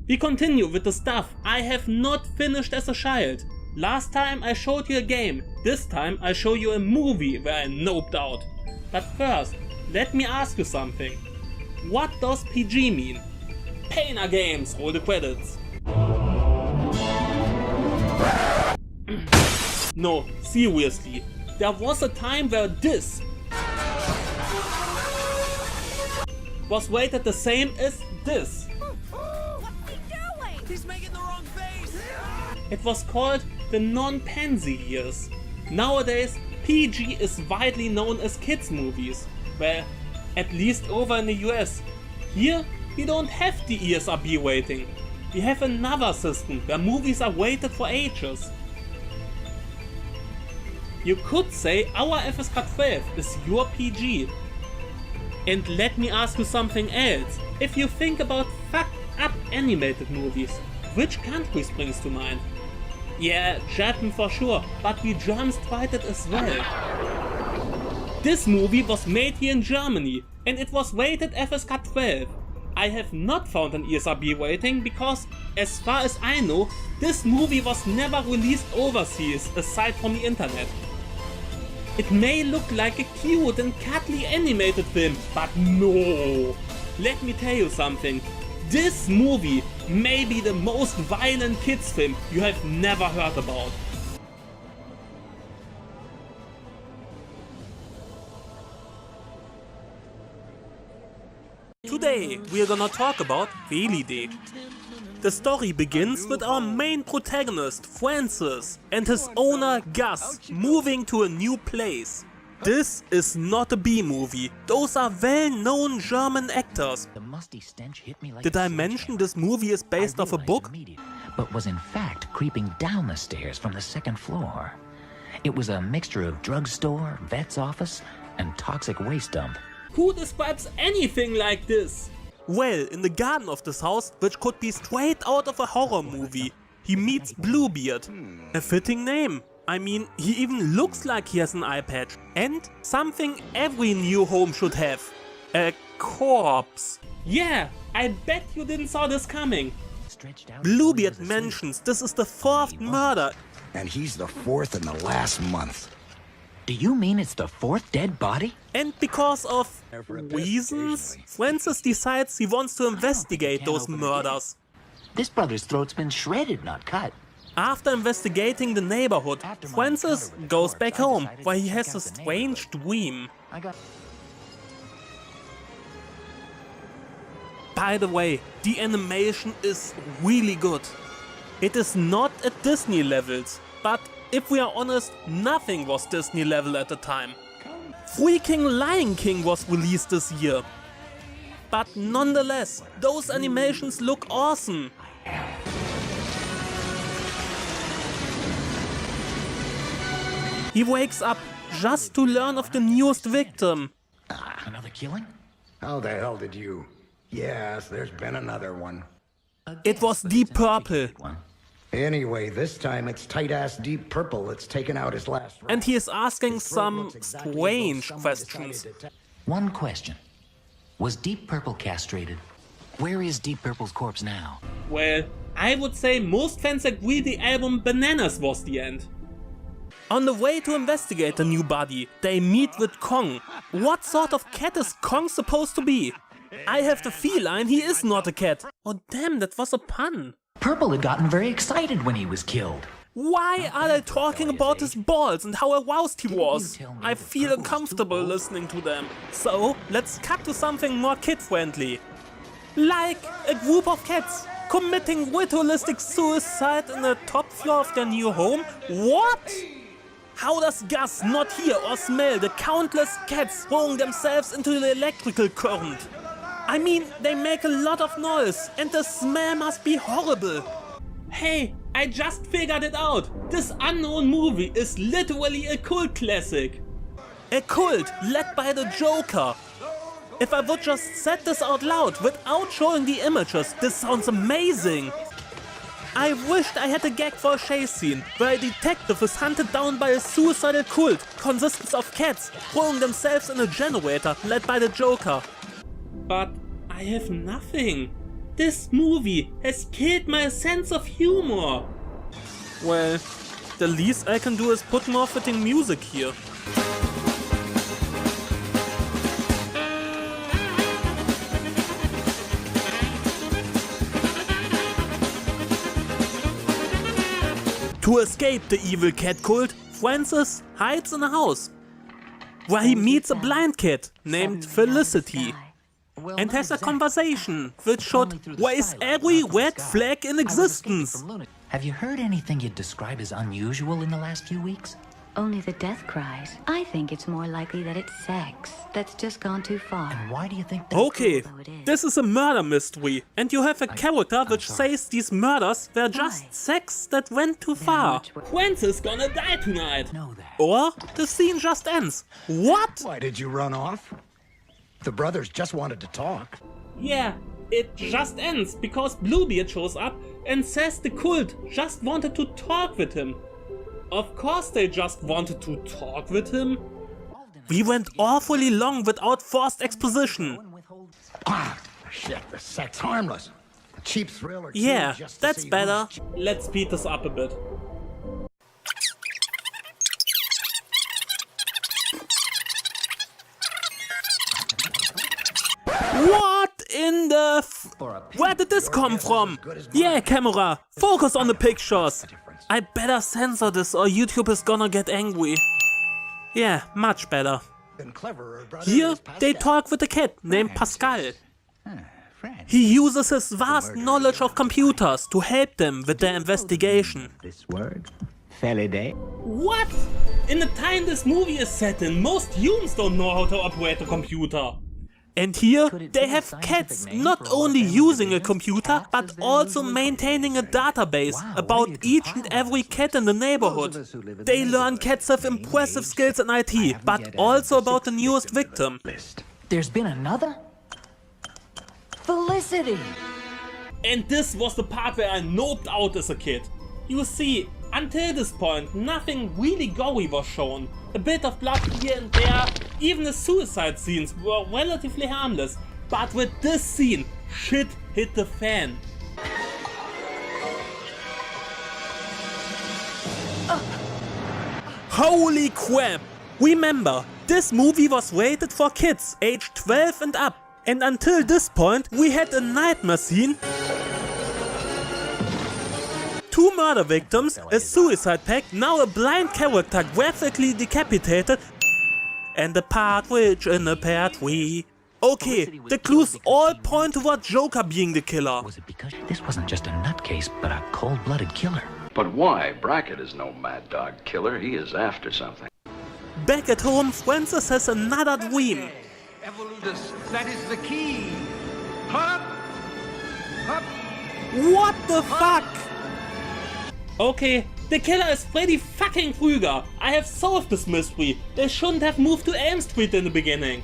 We continue with the stuff I have not finished as a child. Last time I showed you a game, this time I show you a movie where I noped out. But first, let me ask you something. What does PG mean? Paina Games, roll the credits. No, seriously, there was a time where this was rated the same as this. What's he doing? He's making the wrong face! It was called the non-pansy years. Nowadays, PG is widely known as kids movies. Well, at least over in the US. Here, we don't have the ESRB rating. We have another system where movies are rated for ages. You could say our FSK 12 is your PG. And let me ask you something else. If you think about fucked up animated movies, which country springs to mind? Yeah, Japan for sure, but we Germans tried it as well. This movie was made here in Germany, and it was rated FSK 12. I have not found an ESRB rating because, as far as I know, this movie was never released overseas aside from the internet. It may look like a cute and cuddly animated film, but no! Let me tell you something. This movie may be the most violent kids film you have never heard about. Today we are gonna talk about Velide. The story begins with our main protagonist, Francis, and his owner, Gus, moving to a new place. This is not a B-movie, those are well-known German actors. The musty stench hit me like Did I mention this movie is based off a book? But was in fact creeping down the stairs from the second floor. It was a mixture of drugstore, vet's office, and toxic waste dump. Who describes anything like this? Well, in the garden of this house, which could be straight out of a horror movie, he meets Bluebeard. A fitting name. I mean, he even looks like he has an eye patch. And something every new home should have. A corpse. Yeah, I bet you didn't saw this coming. Bluebeard mentions this is the 4th murder. And he's the 4th in the last month. Do you mean it's the 4th dead body? And because of reasons, Francis decides he wants to investigate those murders. This brother's throat's been shredded, not cut. After investigating the neighborhood, Francis goes back home, where he has a strange dream. By the way, the animation is really good. It is not at Disney levels, but if we are honest, nothing was Disney level at the time. Freaking Lion King was released this year. But nonetheless, those animations look awesome. He wakes up just to learn of the newest victim. Another killing? How the hell did you? Yes, there's been another one. It was Deep Purple. Anyway, this time it's tight-ass Deep Purple that's taken out his last rat. And he is asking some strange questions. One question. Was Deep Purple castrated? Where is Deep Purple's corpse now? Well, I would say most fans agree the album Bananas was the end. On the way to investigate the new body, they meet with Kong. What sort of cat is Kong supposed to be? I have the feeling he is not a cat. Oh damn, that was a pun. Purple had gotten very excited when he was killed. Why are they talking about his balls and how aroused he was? I feel uncomfortable listening to them. So, let's cut to something more kid-friendly. Like a group of cats committing ritualistic suicide in the top floor of their new home? What? How does Gus not hear or smell the countless cats throwing themselves into the electrical current? I mean, they make a lot of noise and the smell must be horrible. Hey, I just figured it out. This unknown movie is literally a cult classic. A cult led by the Joker. If I would just said this out loud without showing the images, this sounds amazing. I wished I had a gag for a chase scene, where a detective is hunted down by a suicidal cult consisting of cats throwing themselves in a generator led by the Joker. But I have nothing. This movie has killed my sense of humor. Well, the least I can do is put more fitting music here. To escape the evil cat cult, Francis hides in a house, where he meets a blind kid named Felicity and has a conversation which should raise every red flag in existence. Have you heard anything you'd describe as unusual in the last few weeks? Only the death cries. I think it's more likely that it's sex that's just gone too far. And why do you think that? Okay, this is a murder mystery, and you have a character which says these murders were just sex that went too far. Francis gonna die tonight. Know that. Or the scene just ends. What? Why did you run off? The brothers just wanted to talk. Yeah, it just ends because Bluebeard shows up and says the cult just wanted to talk with him. Of course they just wanted to talk with him. We went awfully long without forced exposition. Ah, shit, the sex harmless. A cheap thrill or two Yeah, just to that's see better. who's Let's speed this up a bit. What in the Where did this come from? Yeah, camera, focus on the pictures. I better censor this or YouTube is gonna get angry. Yeah, much better. been cleverer, brother. Here, is they Pascal. talk with a cat named Pascal. Friend. He uses his vast knowledge of computers to help them with their investigation. This word? Felidae? What? In the time this movie is set in, most humans don't know how to operate a computer. And here, they have cats not only using a computer, but also maintaining a database about each and every cat in the neighborhood. They learn cats have impressive skills in IT, but also about the newest victim. There's been another? Felicity! And this was the part where I noped out as a kid. You see, until this point, nothing really gory was shown. A bit of blood here and there, even the suicide scenes were relatively harmless. But with this scene, shit hit the fan. Holy crap! Remember, this movie was rated for kids aged 12 and up. And until this point, we had a nightmare scene, 2 murder victims, a suicide pact, now a blind character graphically decapitated, and a partridge in a pear tree. Okay, the clues all point toward Joker being the killer. Was it because this wasn't just a nutcase, but a cold-blooded killer? But why? Brackett is no mad dog killer. He is after something. Back at home, Francis has another dream. Evolutus, that is the key. Hup! Hup! What the fuck? Okay, the killer is Freddy fucking Krueger. I have solved this mystery. They shouldn't have moved to Elm Street in the beginning.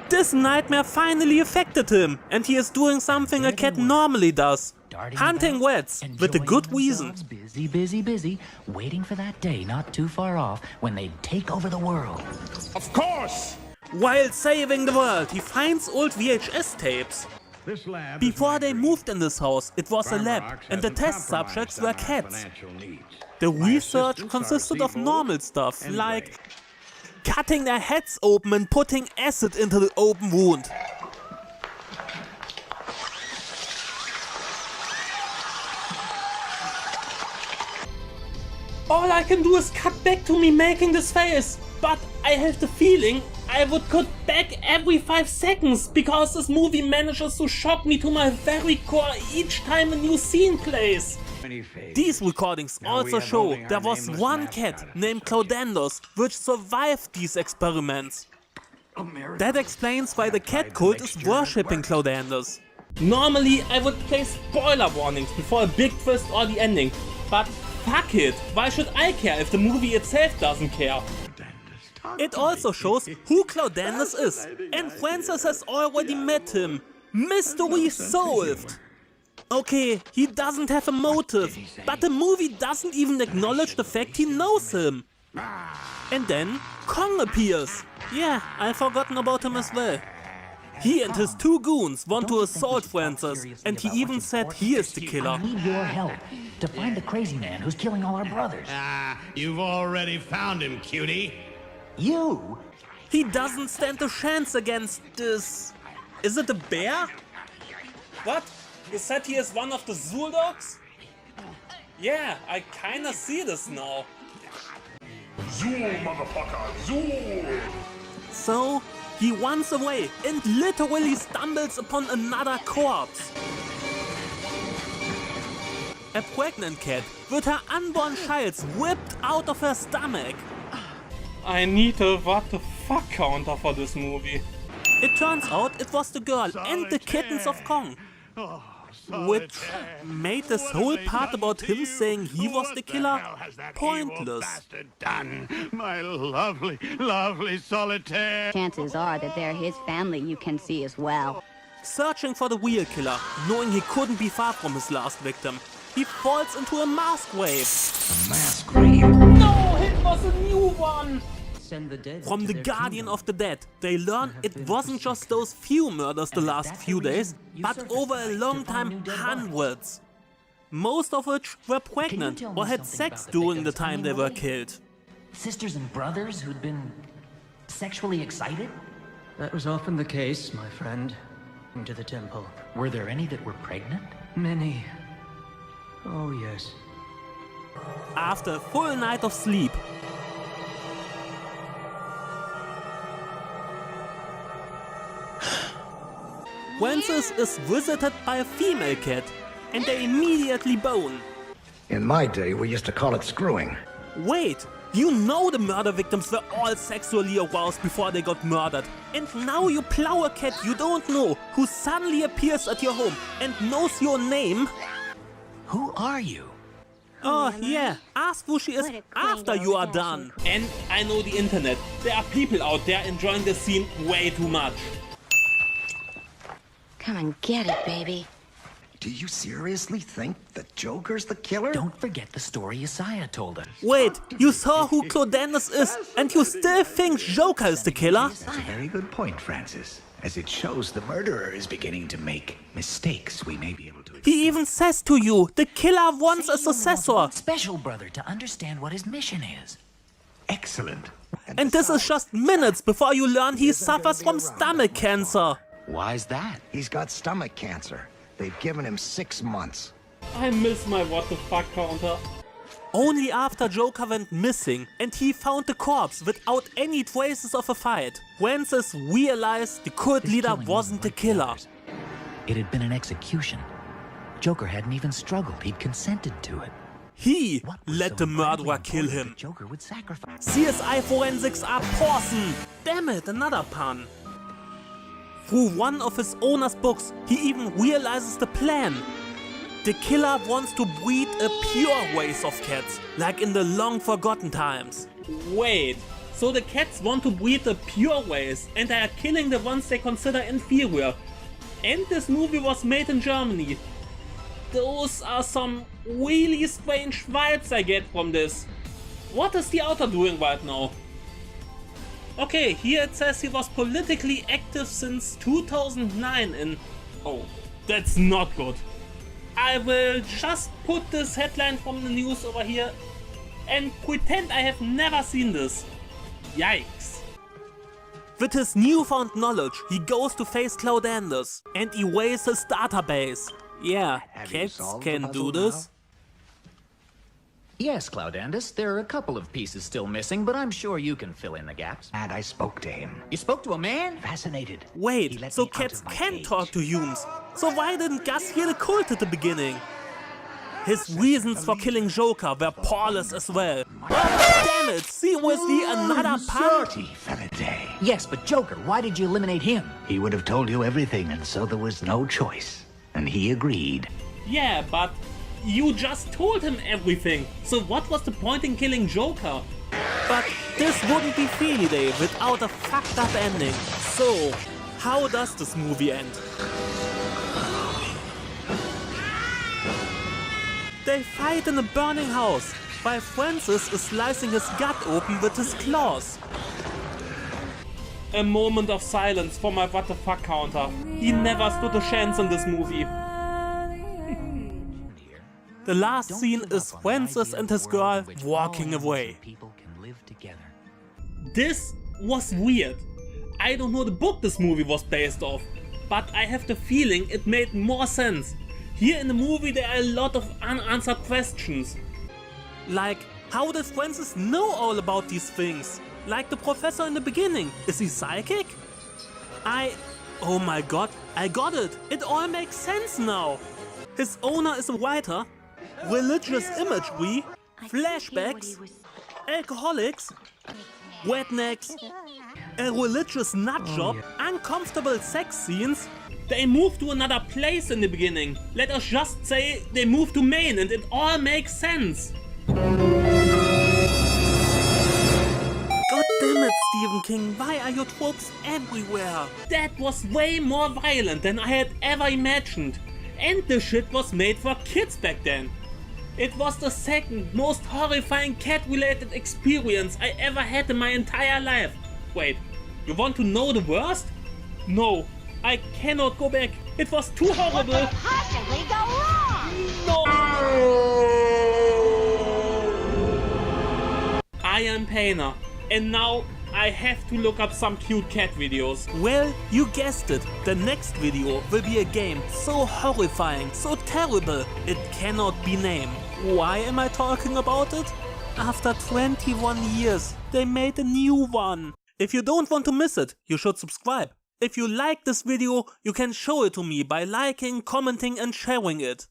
This nightmare finally affected him, and he is doing something a cat normally does. Hunting rats, with a good reason. Busy, busy, busy, waiting for that day not too far off when they'd take over the world. Of course! While saving the world, he finds old VHS tapes. This lab Before they moved in this house, it was a lab, and the test subjects were cats. The research consisted of normal stuff, like cutting their heads open and putting acid into the open wound. All I can do is cut back to me making this face, but I have the feeling I would cut back every 5 seconds because this movie manages to shock me to my very core each time a new scene plays. These recordings also show there was one cat named Claudendos which survived these experiments. That explains why the cat cult is worshipping Claudendos. Normally I would place spoiler warnings before a big twist or the ending, but fuck it, why should I care if the movie itself doesn't care? It also shows who Claudendos is, and Francis has already met him. Mystery solved! Okay, he doesn't have a motive, but the movie doesn't even acknowledge the fact he knows him. And then Kong appears. Yeah, I've forgotten about him as well. He and his two goons want to assault Francis, and he even said he is the killer. I need your help to find the crazy man who's killing all our brothers. You've already found him, cutie. You? He doesn't stand a chance against this... Is it a bear? What? You said he is one of the Zool dogs? Yeah, I kinda see this now. Zool, motherfucker, Zool! So, he runs away and literally stumbles upon another corpse. A pregnant cat with her unborn child whipped out of her stomach. I need a what the fuck counter for this movie. It turns out it was the girl and the kittens of Kong. Which made this whole part about him saying he was the killer pointless. Done, my lovely, lovely solitaire. Chances are that they're his family you can see as well. Searching for the real killer, knowing he couldn't be far from his last victim, he falls into a mask wave. A mass grave? No, it was a new one! Send the dead From to the their Guardian tombs. of the Dead, they learn it wasn't just those few murders the last few days, but over a long time, hundreds. Most of which were pregnant tell me or had something sex about the during the victims time they were anyway? killed. Sisters and brothers who'd been sexually excited? That was often the case, my friend. Into the temple. Were there any that were pregnant? Many. Oh, yes. After a full night of sleep, Francis is visited by a female cat, and they immediately bone. In my day, we used to call it screwing. Wait, you know the murder victims were all sexually aroused before they got murdered, and now you plow a cat you don't know who suddenly appears at your home and knows your name? Who are you? Oh yeah, ask who she is What a after quaint you are old done. And I know the internet. There are people out there enjoying the scene way too much. Come and get it, baby. Do you seriously think the Joker's the killer? Don't forget the story Isaiah told us. Wait, you saw who Claudenus is and you still think Joker is the killer? That's a very good point, Francis. As it shows the murderer is beginning to make mistakes we may be able to... He even says to you, the killer wants a successor. Special brother to understand what his mission is. Excellent. And this is just minutes before you learn he suffers from stomach cancer. Why's that? He's got stomach cancer. They've given him 6 months. I miss my what the fuck counter. Only after Joker went missing and he found the corpse without any traces of a fight, Francis realized the cult This leader killing wasn't the like killer. others. It had been an execution. Joker hadn't even struggled. He'd consented to it. He What was let so the incredibly murderer kill important him. that Joker would sacrifice. CSI forensics are person. Damn it, another pun. Through one of his owner's books, he even realizes the plan. The killer wants to breed a pure race of cats, like in the long forgotten times. Wait, so the cats want to breed a pure race and they are killing the ones they consider inferior. And this movie was made in Germany. Those are some really strange vibes I get from this. What is the author doing right now? Okay, here it says he was politically active since 2009 in... Oh, that's not good. I will just put this headline from the news over here and pretend I have never seen this. Yikes. With his newfound knowledge, he goes to face Claudenus and erases his database. Yeah, Have you cats solved the can puzzle do this. Yes, Claudandus, there are a couple of pieces still missing, but I'm sure you can fill in the gaps. And I spoke to him. You spoke to a man? Fascinated. He Wait, let so me out cats of my can cage. talk to humans. So why didn't Gus hear the cult at the beginning? His reasons for killing Joker were powerless as well. Damn it, seriously another pun? Dirty Faraday. Yes, but Joker, why did you eliminate him? He would have told you everything, and so there was no choice. And he agreed. Yeah, but you just told him everything. So what was the point in killing Joker? But this wouldn't be Feli Day without a fucked up ending. So, how does this movie end? They fight in a burning house, while Francis is slicing his gut open with his claws. A moment of silence for my what the fuck counter. He never stood a chance in this movie. The last scene is Francis and his girl walking away. This was weird. I don't know the book this movie was based off, but I have the feeling it made more sense. Here in the movie there are a lot of unanswered questions. Like, how did Francis know all about these things? Like the professor in the beginning, is he psychic? Oh my god, I got it! It all makes sense now! His owner is a writer, religious imagery, flashbacks, alcoholics, rednecks, a religious nutjob, uncomfortable sex scenes. They moved to another place in the beginning. Let us just say they moved to Maine and it all makes sense. God damn it, Stephen King, why are your tropes everywhere? That was way more violent than I had ever imagined. And the shit was made for kids back then. It was the second most horrifying cat-related experience I ever had in my entire life. Wait, you want to know the worst? No, I cannot go back. It was too horrible. What could possibly go wrong? No! I am Painter, and now I have to look up some cute cat videos. Well, you guessed it. The next video will be a game so horrifying, so terrible, it cannot be named. Why am I talking about it? After 21 years, they made a new one. If you don't want to miss it, you should subscribe. If you like this video, you can show it to me by liking, commenting and sharing it.